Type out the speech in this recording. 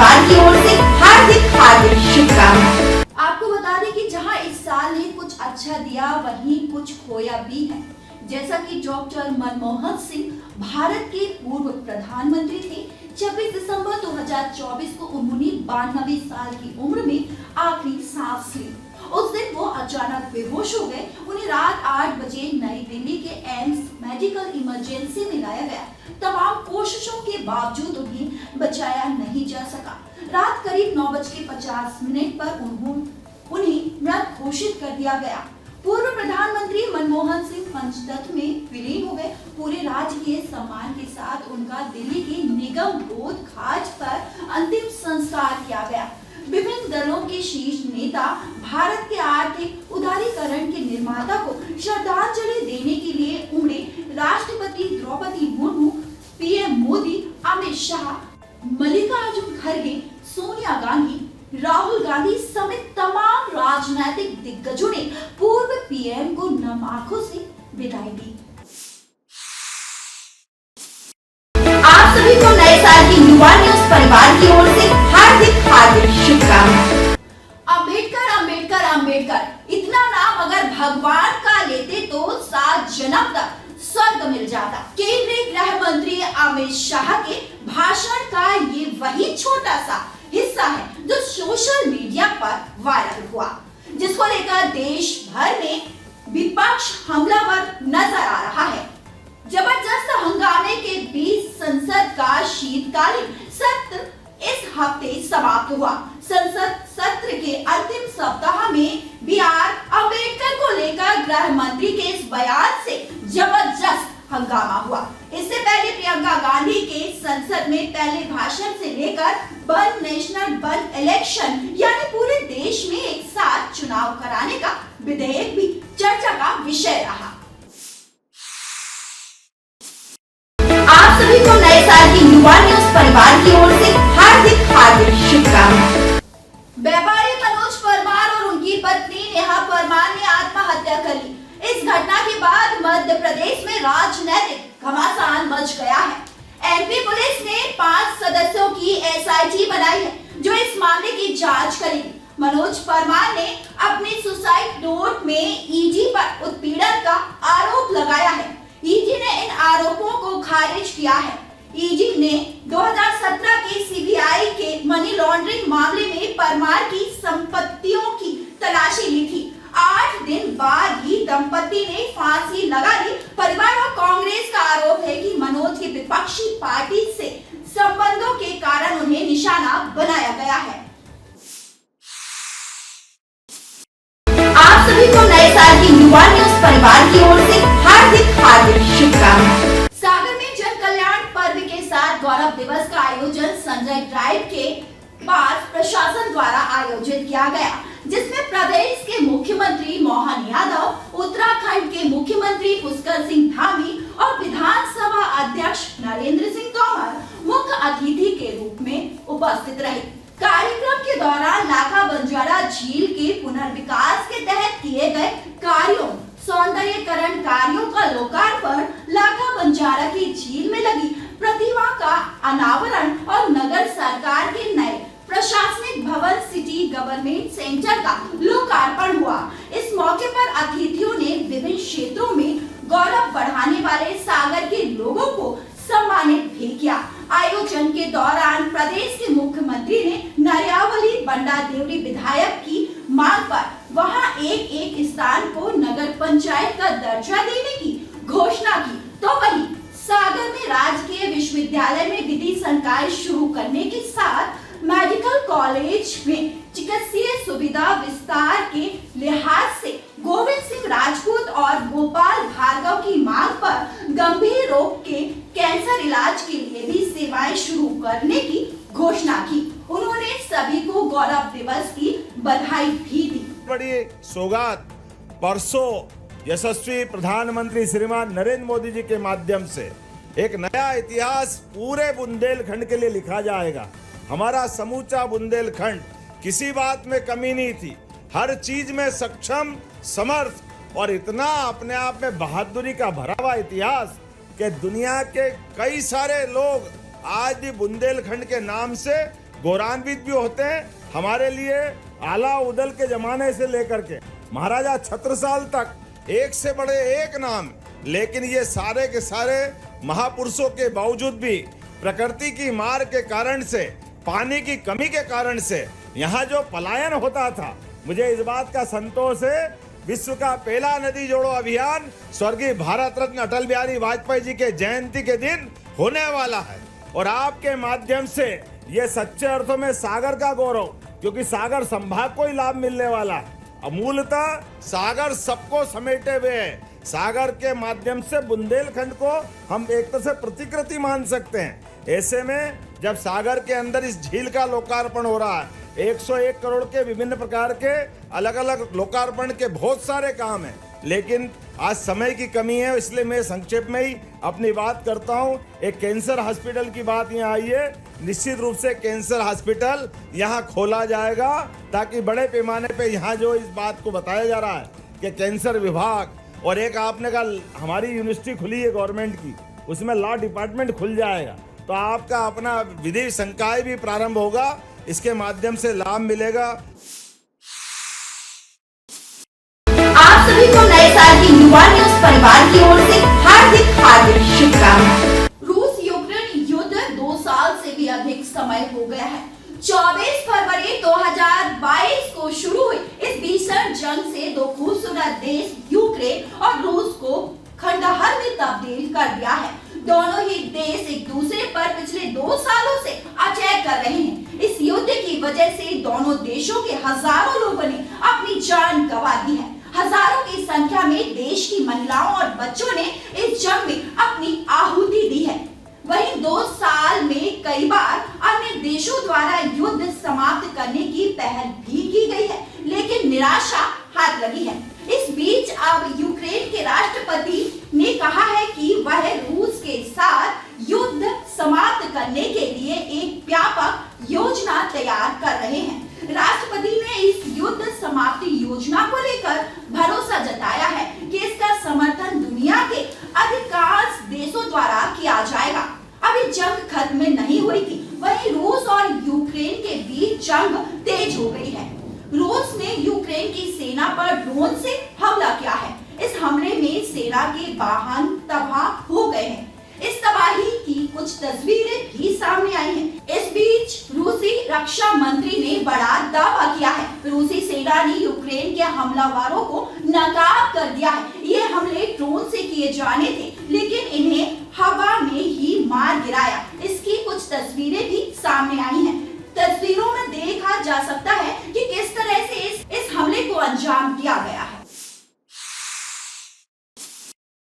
परिवार की ओर से हार्दिक हार्दिक शुभकामनाएं। आपको बता दें कि जहां इस साल ने कुछ अच्छा दिया वहीं कुछ खोया भी है। जैसा कि डॉक्टर मनमोहन सिंह भारत के पूर्व प्रधानमंत्री थे। 26 दिसंबर 2024 को उन्होंने 92 साल की उम्र में आखिरी सांस ली। उस दिन वो अचानक बेहोश हो गए। उन्हें रात 8 बजे नई दिल्ली के एम्स मेडिकल इमरजेंसी में लाया गया। तमाम कोशिशों के बावजूद उन्हें बचाया नहीं जा सका। रात करीब 9:50 पर उन्हें मृत घोषित कर दिया गया। पूर्व प्रधानमंत्री मनमोहन सिंह पंचतत्व में विलीन हो गए। पूरे राजकीय सम्मान के साथ उनका दिल्ली के निगम बोध घाट पर अंतिम संस्कार किया गया। विभिन्न दलों के शीर्ष नेता भारत के आर्थिक उदारीकरण के निर्माता को श्रद्धांजलि देने के लिए उमड़े। राष्ट्रपति द्रौपदी मुर्मू, पीएम मोदी, अमित शाह, मल्लिकार्जुन खड़गे, सोनिया गांधी, राहुल गांधी समेत तमाम राजनीतिक दिग्गजों ने पूर्व पीएम को नम आंखों से विदाई दी। आप सभी को नए साल की युवा न्यूज परिवार की ओर से हार्दिक हार्दिक शुभकामनाएं। अंबेडकर अंबेडकर अंबेडकर इतना नाम अगर भगवान का लेते तो 7 जन्म तक स्वर्ग मिल जाता। केंद्रीय गृह मंत्री अमित शाह के भाषण का ये वही छोटा सा हिस्सा है जो सोशल मीडिया पर वायरल हुआ, जिसको लेकर देश भर में विपक्ष हमलावर नजर आ रहा है। जबरदस्त हंगामे के बीच संसद का शीतकालीन सत्र इस हफ्ते समाप्त हुआ। संसद सत्र के अंतिम सप्ताह में बिहार अंबेडकर को लेकर गृह मंत्री के इस बयान से जबरदस्त हंगामा हुआ। इससे पहले प्रियंका गांधी के संसद में पहले भाषण से लेकर वन नेशनल वन इलेक्शन यानी पूरे देश में एक साथ चुनाव कराने का विधेयक भी चर्चा का विषय रहा। आप सभी को नए साल की युवा न्यूज परिवार की ओर से हार्दिक हार्दिक शुभकामनाएं। व्यापारी मनोज परमार और उनकी पत्नी नेहा परमार ने आत्महत्या कर ली। इस घटना के बाद मध्य प्रदेश में राजनीतिक घमासान मच गया है। एमपी पुलिस ने 5 सदस्यों की एसआईटी बनाई है जो इस मामले की जांच करेगी। मनोज परमार ने अपने सुसाइड नोट में ईडी पर उत्पीड़न का आरोप लगाया है। ईडी ने इन आरोपों को खारिज किया है। ईडी ने 2017 के सीबीआई के मनी लॉन्ड्रिंग मामले में परमार की संपत्तियों की तलाशी ली थी। 8 दिन बाद ही दंपति ने फांसी लगा ली। परिवार और कांग्रेस का आरोप है कि मनोज के विपक्षी पार्टी से संबंधों के कारण उन्हें निशाना बनाया गया है। आप सभी को नए साल की युवा न्यूज परिवार की ओर से हार्दिक हार्दिक शुभकामनाएं। सागर में जन कल्याण पर्व के साथ गौरव दिवस का आयोजन संजय ड्राइव के पास प्रशासन द्वारा आयोजित किया गया, जिसमें प्रदेश के मुख्यमंत्री मोहन यादव, उत्तराखंड के मुख्यमंत्री पुष्कर सिंह धामी और विधानसभा अध्यक्ष नरेंद्र सिंह तोमर मुख्य अतिथि के रूप में उपस्थित रहे। कार्यक्रम के दौरान लाखा बंजारा झील के पुनर्विकास के तहत किए गए कार्यों, सौंदर्यीकरण कार्यों का लोकार्पण, लाखा बंजारा की झील में लगी प्रतिमा का अनावरण और नगर सरकार के नए प्रशासनिक भवन सिटी गवर्नमेंट सेंटर का लोकार्पण हुआ। इस मौके पर अतिथियों ने विभिन्न क्षेत्रों में गौरव बढ़ाने वाले सागर के लोगों को सम्मानित भी किया। आयोजन के दौरान प्रदेश के मुख्यमंत्री ने नरियावली बंडा देवरी विधायक की मांग पर वहां एक स्थान को नगर पंचायत का दर्जा देने की घोषणा की। तो वहीं सागर में राजकीय विश्वविद्यालय में विधि संकाय शुरू करने के साथ मेडिकल कॉलेज में चिकित्सीय सुविधा विस्तार के लिहाज से गोविंद सिंह राजपूत और गोपाल भार्गव की मांग पर गंभीर रोग के कैंसर इलाज के लिए भी सेवाएं शुरू करने की घोषणा की। उन्होंने सभी को गौरव दिवस की बधाई भी दी। बड़ी सौगात परसों यशस्वी प्रधानमंत्री श्रीमान नरेंद्र मोदी जी के माध्यम से एक नया इतिहास पूरे बुंदेलखंड के लिए लिखा जाएगा। हमारा समूचा बुंदेलखंड किसी बात में कमी नहीं थी, हर चीज में सक्षम, समर्थ और इतना अपने आप में बहादुरी का भरा हुआ इतिहास कि दुनिया के कई सारे लोग आज भी बुंदेलखंड के नाम से गौरवान्वित भी होते हैं। हमारे लिए आला उदल के जमाने से लेकर के महाराजा छत्रसाल तक एक से बड़े एक नाम, लेकिन ये सारे के सारे महापुरुषों के बावजूद भी प्रकृति की मार के कारण से, पानी की कमी के कारण से यहाँ जो पलायन होता था, मुझे इस बात का संतोष है, विश्व का पहला नदी जोड़ो अभियान स्वर्गीय भारत रत्न अटल बिहारी वाजपेयी जी के जयंती के दिन होने वाला है। और आपके माध्यम से ये सच्चे अर्थों में सागर का गौरव, क्योंकि सागर संभाग को ही लाभ मिलने वाला है। मूलतः सागर सबको समेटे हुए है। सागर के माध्यम से बुंदेलखंड को हम एक तरह से प्रतिकृति मान सकते हैं। ऐसे में जब सागर के अंदर इस झील का लोकार्पण हो रहा है, 101 करोड़ के विभिन्न प्रकार के अलग अलग लोकार्पण के बहुत सारे काम हैं, लेकिन आज समय की कमी है, इसलिए मैं संक्षेप में ही अपनी बात करता हूं। एक कैंसर हॉस्पिटल की बात यहाँ आई है। निश्चित रूप से कैंसर हॉस्पिटल यहाँ खोला जाएगा, ताकि बड़े पैमाने पे यहाँ जो इस बात को बताया जा रहा है कि कैंसर विभाग, और एक आपने कहा हमारी यूनिवर्सिटी खुली है गवर्नमेंट की, उसमें लॉ डिपार्टमेंट खुल जाएगा, तो आपका अपना विधि संकाय भी प्रारंभ होगा, इसके माध्यम से लाभ मिलेगा। आप सभी को नए साल की युवा न्यूज परिवार की ओर से हार्दिक शुभकामनाएं। रूस यूक्रेन युद्ध 2 साल से भी अधिक समय हो गया है। 24 फरवरी 2022 को शुरू हुई इस भीषण जंग से दो खूबसूरत देश यूक्रेन और रूस को खंडहर में तब्दील कर दिया है। दोनों ही देश एक दूसरे पर पिछले 2 सालों से अटैक कर रहे हैं। इस युद्ध की वजह से दोनों देशों के हजारों लोगों ने अपनी जान गंवा दी है। हजारों की संख्या में देश की महिलाओं और बच्चों ने इस जंग में अपनी आहुति दी है। वहीं 2 साल में कई बार अन्य देशों द्वारा युद्ध समाप्त करने की पहल भी की गई है, लेकिन निराशा हाथ लगी है। इस बीच अब यूक्रेन के राष्ट्रपति ने कहा है कि वह रूस के साथ युद्ध समाप्त करने के लिए एक व्यापक योजना तैयार कर रहे हैं। राष्ट्रपति ने इस युद्ध समाप्ति योजना को लेकर भरोसा जताया है कि इसका समर्थन दुनिया के अधिकांश देशों द्वारा किया जाएगा। अभी जंग खत्म नहीं हुई थी, वहीं रूस और यूक्रेन के बीच जंग तेज हो गई है। रूस ने यूक्रेन की सेना पर ड्रोन से हमला किया है। इस हमले में सेना के वाहन तबाह हो गए हैं। इस तबाही की कुछ तस्वीरें भी सामने आई हैं। इस बीच रूसी रक्षा मंत्री ने बड़ा दावा किया है। रूसी सेना ने यूक्रेन के हमलावरों को नाकाब कर दिया है। ये हमले ड्रोन से किए जाने थे, लेकिन इन्हें हवा में ही मार गिराया। इसकी कुछ तस्वीरें भी सामने आई हैं। तस्वीरों में देखा जा सकता है कि किस तरह से इस हमले को अंजाम दिया